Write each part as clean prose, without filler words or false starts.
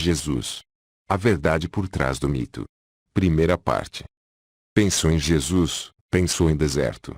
Jesus. A verdade por trás do mito. Primeira parte. Pensou em Jesus, pensou em deserto.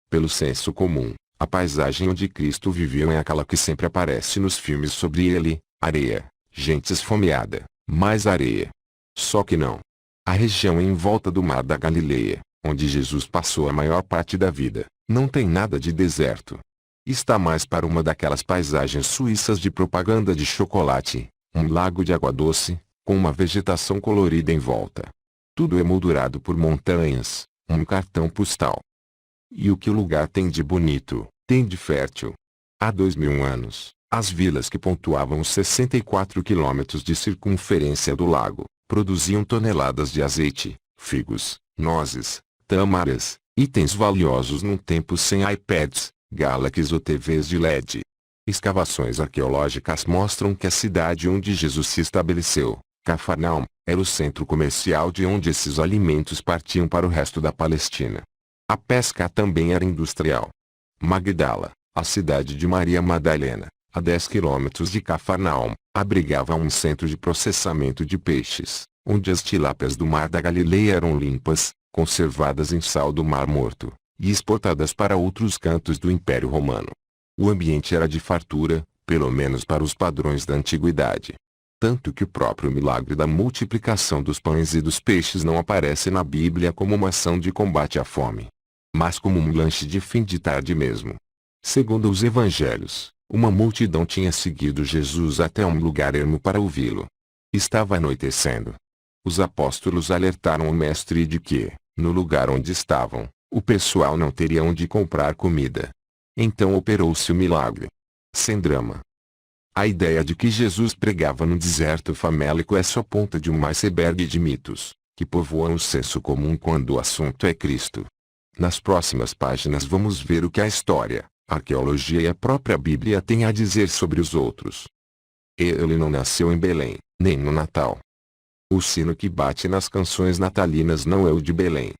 Pelo senso comum, a paisagem onde Cristo viveu é aquela que sempre aparece nos filmes sobre ele: areia, gente esfomeada, mais areia. Só que não. A região em volta do Mar da Galileia, onde Jesus passou a maior parte da vida, não tem nada de deserto. Está mais para uma daquelas paisagens suíças de propaganda de chocolate, um lago de água doce, com uma vegetação colorida em volta. Tudo emoldurado por montanhas, um cartão postal. E o que o lugar tem de bonito, tem de fértil. Há 2000 anos, as vilas que pontuavam os 64 quilômetros de circunferência do lago, produziam toneladas de azeite, figos, nozes, tâmaras, itens valiosos num tempo sem iPads, Galaxies ou TVs de LED. Escavações arqueológicas mostram que a cidade onde Jesus se estabeleceu, Cafarnaum, era o centro comercial de onde esses alimentos partiam para o resto da Palestina. A pesca também era industrial. Magdala, a cidade de Maria Madalena, a 10 quilômetros de Cafarnaum, abrigava um centro de processamento de peixes, onde as tilápias do Mar da Galileia eram limpas, conservadas em sal do Mar Morto, e exportadas para outros cantos do Império Romano. O ambiente era de fartura, pelo menos para os padrões da antiguidade. Tanto que o próprio milagre da multiplicação dos pães e dos peixes não aparece na Bíblia como uma ação de combate à fome, mas como um lanche de fim de tarde mesmo. Segundo os evangelhos, uma multidão tinha seguido Jesus até um lugar ermo para ouvi-lo. Estava anoitecendo. Os apóstolos alertaram o mestre de que, no lugar onde estavam, o pessoal não teria onde comprar comida. Então operou-se o milagre. Sem drama. A ideia de que Jesus pregava no deserto famélico é só ponta de um iceberg de mitos, que povoam o senso comum quando o assunto é Cristo. Nas próximas páginas vamos ver o que a história, a arqueologia e a própria Bíblia têm a dizer sobre os outros. Ele não nasceu em Belém, nem no Natal. O sino que bate nas canções natalinas não é o de Belém.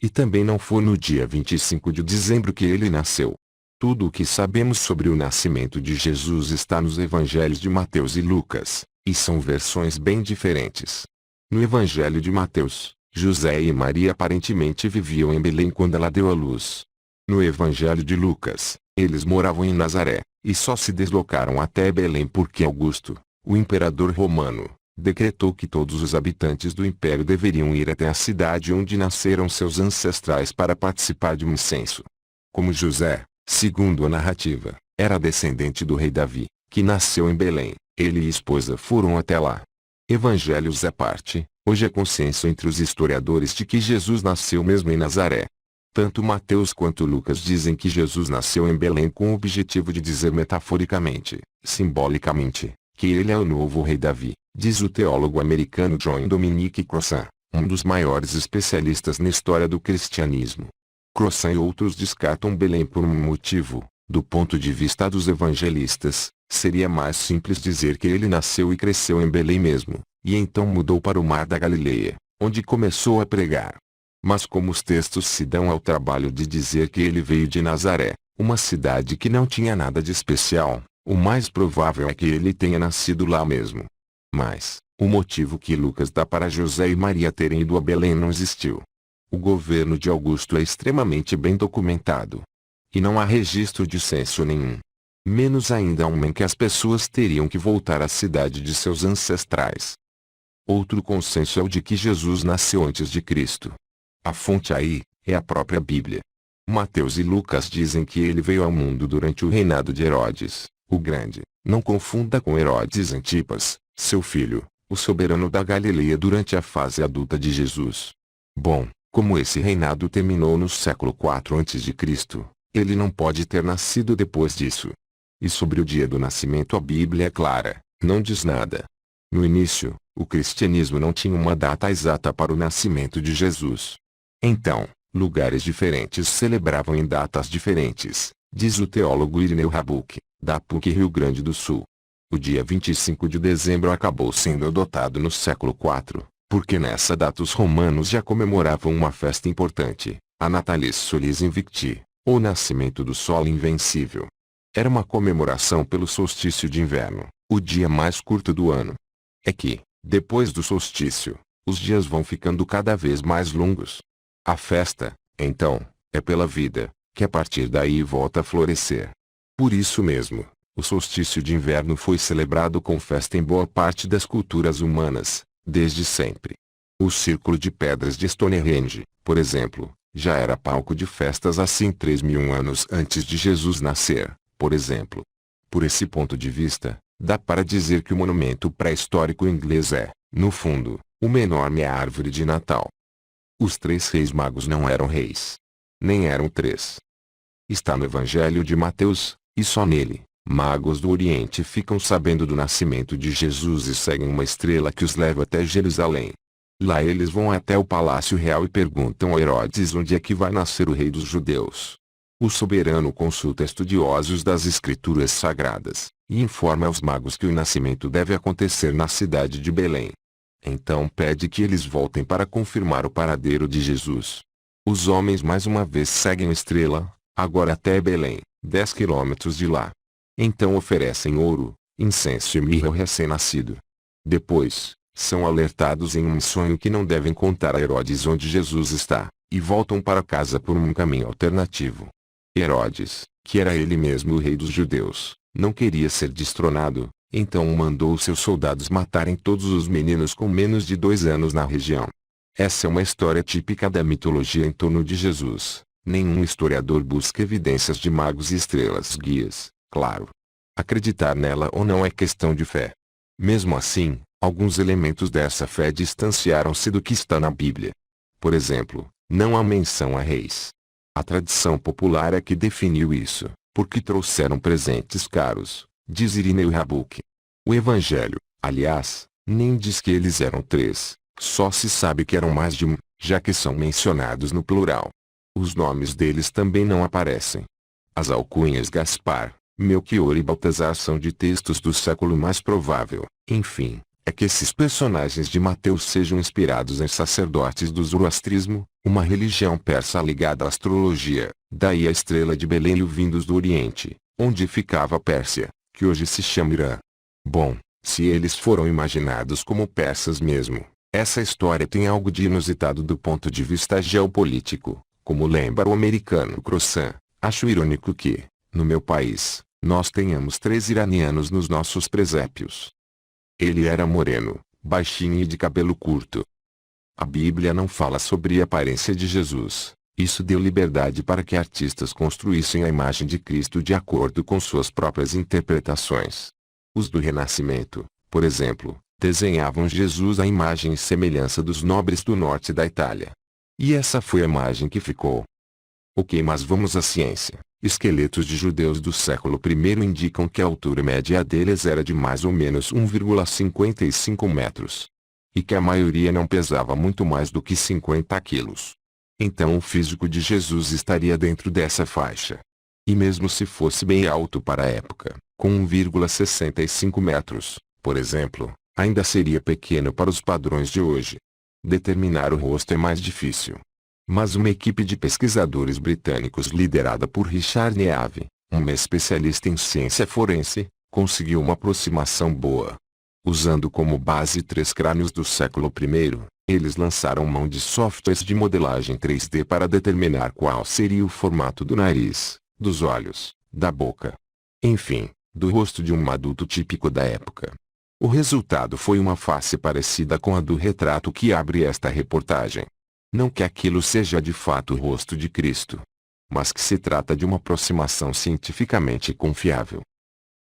E também não foi no dia 25 de dezembro que ele nasceu. Tudo o que sabemos sobre o nascimento de Jesus está nos evangelhos de Mateus e Lucas, e são versões bem diferentes. No evangelho de Mateus, José e Maria aparentemente viviam em Belém quando ela deu à luz. No evangelho de Lucas, eles moravam em Nazaré, e só se deslocaram até Belém porque Augusto, o imperador romano, decretou que todos os habitantes do império deveriam ir até a cidade onde nasceram seus ancestrais para participar de um censo. Como José, segundo a narrativa, era descendente do rei Davi, que nasceu em Belém, ele e esposa foram até lá. Evangelhos à parte, hoje é consenso entre os historiadores de que Jesus nasceu mesmo em Nazaré. Tanto Mateus quanto Lucas dizem que Jesus nasceu em Belém com o objetivo de dizer metaforicamente, simbolicamente, que ele é o novo rei Davi, diz o teólogo americano John Dominic Crossan, um dos maiores especialistas na história do cristianismo. Crossan e outros descartam Belém por um motivo: do ponto de vista dos evangelistas, seria mais simples dizer que ele nasceu e cresceu em Belém mesmo, e então mudou para o Mar da Galileia, onde começou a pregar. Mas como os textos se dão ao trabalho de dizer que ele veio de Nazaré, uma cidade que não tinha nada de especial, o mais provável é que ele tenha nascido lá mesmo. Mas, o motivo que Lucas dá para José e Maria terem ido a Belém não existiu. O governo de Augusto é extremamente bem documentado. E não há registro de censo nenhum. Menos ainda em que as pessoas teriam que voltar à cidade de seus ancestrais. Outro consenso é o de que Jesus nasceu antes de Cristo. A fonte aí, é a própria Bíblia. Mateus e Lucas dizem que ele veio ao mundo durante o reinado de Herodes, o Grande. Não confunda com Herodes Antipas, seu filho, o soberano da Galileia durante a fase adulta de Jesus. Bom, como esse reinado terminou no século IV a.C., ele não pode ter nascido depois disso. E sobre o dia do nascimento a Bíblia é clara, não diz nada. No início, o cristianismo não tinha uma data exata para o nascimento de Jesus. Então, Lugares diferentes celebravam em datas diferentes, diz o teólogo Irineu Rabuc, da PUC Rio Grande do Sul. O dia 25 de dezembro acabou sendo adotado no século IV, porque nessa data os romanos já comemoravam uma festa importante, a Natalis Solis Invicti, ou Nascimento do Sol Invencível. Era uma comemoração pelo solstício de inverno, o dia mais curto do ano. É que, depois do solstício, os dias vão ficando cada vez mais longos. A festa, então, é pela vida, que a partir daí volta a florescer. Por isso mesmo, o solstício de inverno foi celebrado com festa em boa parte das culturas humanas, desde sempre. O Círculo de Pedras de Stonehenge, por exemplo, já era palco de festas assim 3.000 anos antes de Jesus nascer, por exemplo. Por esse ponto de vista, dá para dizer que o monumento pré-histórico inglês é, no fundo, uma enorme árvore de Natal. Os 3 reis magos não eram reis. Nem eram 3. Está no Evangelho de Mateus, e só nele, magos do Oriente ficam sabendo do nascimento de Jesus e seguem uma estrela que os leva até Jerusalém. Lá eles vão até o Palácio Real e perguntam a Herodes onde é que vai nascer o rei dos judeus. O soberano consulta estudiosos das Escrituras Sagradas, e informa aos magos que o nascimento deve acontecer na cidade de Belém. Então pede que eles voltem para confirmar o paradeiro de Jesus. Os homens mais uma vez seguem a estrela, agora até Belém, 10 quilômetros de lá. Então oferecem ouro, incenso e mirra ao recém-nascido. Depois, são alertados em um sonho que não devem contar a Herodes onde Jesus está, e voltam para casa por um caminho alternativo. Herodes, que era ele mesmo o rei dos judeus, não queria ser destronado, então mandou seus soldados matarem todos os meninos com menos de 2 anos na região. Essa é uma história típica da mitologia em torno de Jesus. Nenhum historiador busca evidências de magos e estrelas guias, claro. Acreditar nela ou não é questão de fé. Mesmo assim, alguns elementos dessa fé distanciaram-se do que está na Bíblia. Por exemplo, não há menção a reis. A tradição popular é que definiu isso, porque trouxeram presentes caros, diz Irineu Rabuc. O Evangelho, aliás, nem diz que eles eram 3, só se sabe que eram mais de um, já que são mencionados no plural. Os nomes deles também não aparecem. As alcunhas Gaspar, Melquior e Baltazar são de textos do século mais provável, enfim, é que esses personagens de Mateus sejam inspirados em sacerdotes do zoroastrismo, uma religião persa ligada à astrologia, daí a estrela de Belém e o vindos do Oriente, onde ficava a Pérsia, que hoje se chama Irã. Bom, se eles foram imaginados como persas mesmo, essa história tem algo de inusitado do ponto de vista geopolítico, como lembra o americano Croissant. Acho irônico que, no meu país, nós tenhamos 3 iranianos nos nossos presépios. Ele era moreno, baixinho e de cabelo curto. A Bíblia não fala sobre a aparência de Jesus. Isso deu liberdade para que artistas construíssem a imagem de Cristo de acordo com suas próprias interpretações. Os do Renascimento, por exemplo, desenhavam Jesus à imagem e semelhança dos nobres do norte da Itália. E essa foi a imagem que ficou. Ok, mas vamos à ciência. Esqueletos de judeus do século I indicam que a altura média deles era de mais ou menos 1,55 metros. E que a maioria não pesava muito mais do que 50 quilos. Então o físico de Jesus estaria dentro dessa faixa. E mesmo se fosse bem alto para a época, com 1,65 metros, por exemplo, ainda seria pequeno para os padrões de hoje. Determinar o rosto é mais difícil. Mas uma equipe de pesquisadores britânicos liderada por Richard Neave, um especialista em ciência forense, conseguiu uma aproximação boa. Usando como base 3 crânios do século I, eles lançaram mão de softwares de modelagem 3D para determinar qual seria o formato do nariz, dos olhos, da boca. Enfim, do rosto de um adulto típico da época. O resultado foi uma face parecida com a do retrato que abre esta reportagem. Não que aquilo seja de fato o rosto de Cristo, mas que se trata de uma aproximação cientificamente confiável.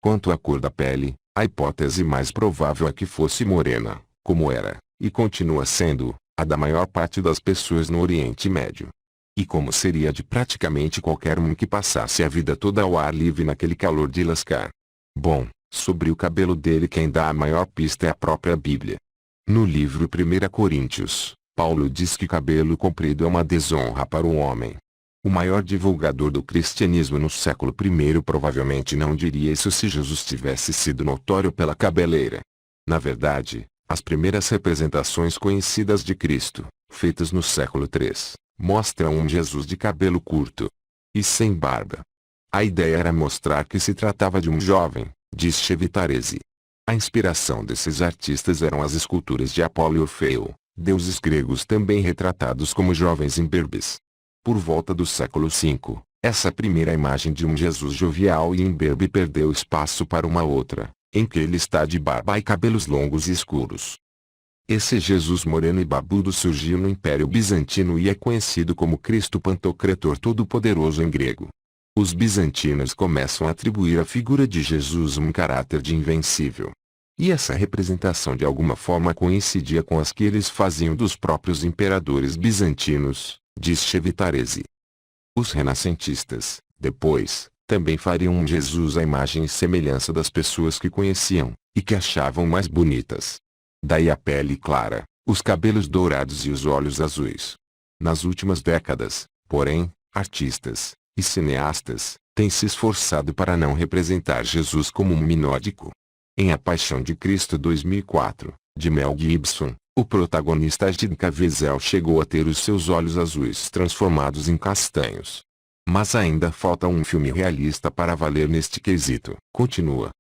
Quanto à cor da pele, a hipótese mais provável é que fosse morena, como era, e continua sendo, a da maior parte das pessoas no Oriente Médio. E como seria de praticamente qualquer um que passasse a vida toda ao ar livre naquele calor de lascar. Bom, sobre o cabelo dele quem dá a maior pista é a própria Bíblia. No livro 1 Coríntios, Paulo diz que cabelo comprido é uma desonra para o homem. O maior divulgador do cristianismo no século I provavelmente não diria isso se Jesus tivesse sido notório pela cabeleira. Na verdade, as primeiras representações conhecidas de Cristo, feitas no século III, mostram um Jesus de cabelo curto e sem barba. A ideia era mostrar que se tratava de um jovem, diz Chevitarese. A inspiração desses artistas eram as esculturas de Apolo e Orfeu, deuses gregos também retratados como jovens imberbes. Por volta do século V, essa primeira imagem de um Jesus jovial e imberbe perdeu espaço para uma outra, em que ele está de barba e cabelos longos e escuros. Esse Jesus moreno e barbudo surgiu no Império Bizantino e é conhecido como Cristo Pantocrator Todo-Poderoso em grego. Os bizantinos começam a atribuir à figura de Jesus um caráter de invencível. E essa representação de alguma forma coincidia com as que eles faziam dos próprios imperadores bizantinos, diz Chevitarese. Os renascentistas, depois, também fariam um Jesus à imagem e semelhança das pessoas que conheciam, e que achavam mais bonitas. Daí a pele clara, os cabelos dourados e os olhos azuis. Nas últimas décadas, porém, artistas e cineastas têm se esforçado para não representar Jesus como um minódico. Em A Paixão de Cristo 2004, de Mel Gibson, o protagonista Agit Caviezel chegou a ter os seus olhos azuis transformados em castanhos. Mas ainda falta um filme realista para valer neste quesito. Continua.